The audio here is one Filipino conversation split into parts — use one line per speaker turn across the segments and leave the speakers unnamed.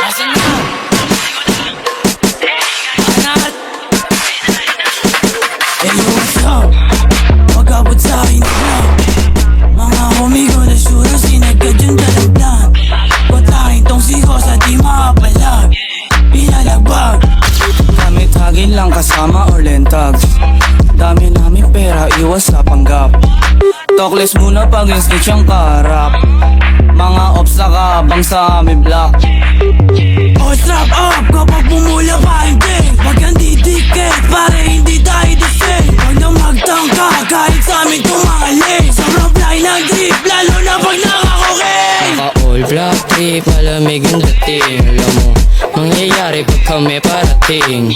Asan na? Anat? Hey, what's up? Pag-abot sa'kin na mga homie ko na sure sinagad yung dalagdan. Patayin tong siko sa di makapalag. Pinalagbag gamit hagin lang kasama or lentag. Dami namin pera, iwas sa panggap. Talkless muna pag instinct siyang kaharap. Mga ops nakabang sa aming block. Oh, strap up kapag bumula pa hindi. Wag kang didikit, pare hindi tayo disay. Wag na magtangka kahit sa amin tumali. Sobrang fly ng drip, lalo na pag nakakoking.
All black trip, malamig yung dating. Alam mo, mangyayari pag kami parating.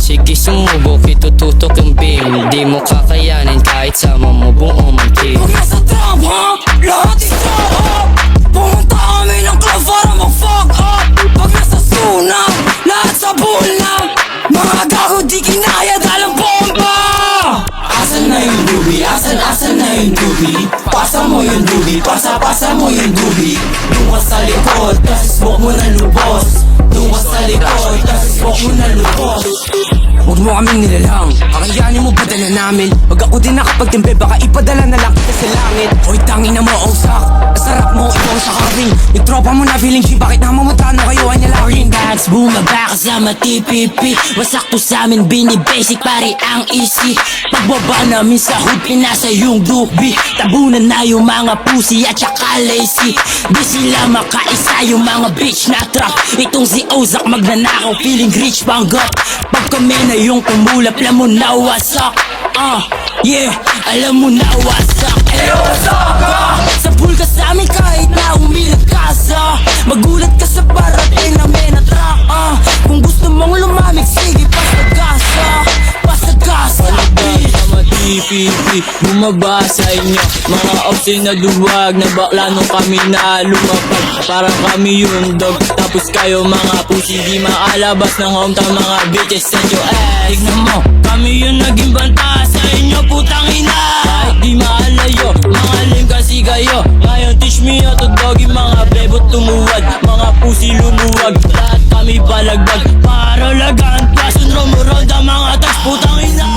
Sige sumubok, itututok yung beam. Di mo kakayanin kahit sama mo buong ang team.
Pag nasa trap, ha? Lahat i-throw up. Pumunta kami ng club para mag-fuck up. Pag nasa sunog, lahat sa bulang. Mga gago di kinaya dahil ang bomba. Asan na yung doobie? Asan na yung doobie? Pasa mo yung doobie, pasa mo yung doobie. Doon ka sa likod, tas smoke mo na lubos. Doon ka sa likod, tas smoke mo na lubos.
Huwag mo kaming nilalang, kakayanin mo padala namin. Pag ako din nakapagtimpe, baka ipadala na lang kita sa langit. Hoy tangin na mo, ausak, sarap mo, ikaw sa karing. Yung tropa mo na feeling G, bakit namamutano kayo anya lang?
Green bags, bumaba kasama TPP. Wasak to sa amin, bini-basic, pare ang easy. Pagbaba namin sa hood, pinasa yung doobie. Tabunan na yung mga pussy at saka lazy. Di sila makaisa yung mga bitch na trap. Itong si Ozak magnanakaw, feeling rich panggot. Pag kami na yung tumulap, alam mo na wasak. Yeah, alam mo na wasak. Wasak ka! Sa pool ka sa amin kahit na umilag ka sa. Magulat ka sa parating na menatrack. Kung gusto mong lumamig, sige pasagasa. Pasagasa, bitch.
Sama TPP, bumaba sa inyo. Mga ops na duwag na bakla nung kami na lumapag. Parang kami yung dog, tapos kayo mga pussy. Di maalabas ng hometown mga bitches sa inyo.
Tignan mo, kami yung naging banta sa inyo, putang ina.
Kahit di maalayo, mga lame kasi kayo. Ngayon teach me how to doggy, mga bebot tumuwad. Mga pussy lumuwag, lahat kami palagbag.
Para lagaan pa, sunro mo ronda mga tas, putang ina.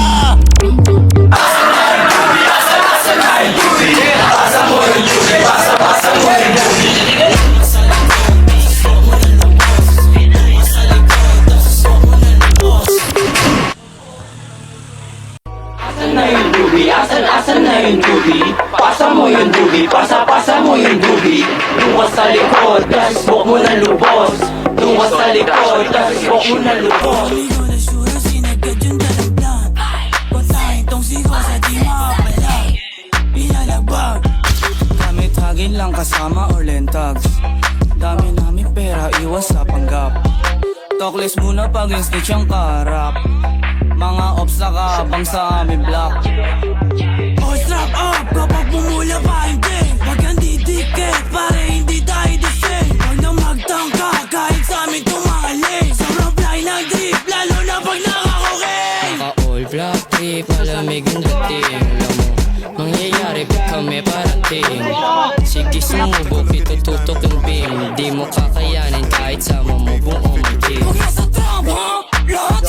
Asan na yung doobie? Pasa mo yung doobie, pasa mo yung doobie. Doon ka sa likod, tas smoke mo na lubos. Doon ka sa likod, tas smoke mo na lubos.
Hindi ko na sure sinagad yung dalagdan. Patayin tong siko sa di makapalag. Pinalagbag gamit hagin lang kasama or lentag. Dami namin pera, iwas sa panggap. Talkless muna pag instinct siyang kaharap. Mga ops nakabang sa aming block. Oh, strap up kapag bumula pa hindi. Wag kang didikit, pare hindi tayo disay. Wag na magtangka kahit sa amin tumali. Sobrang fly ng drip, lalo na pag nakakoking.
All black trip, malamig yung dating. Alam mo, mangyayari pag kami parating. Sige sumubok, itututok yung beam. Di mo kakayanin kahit sama mo buong ang team.
Pag nasa trap, ha? Lahat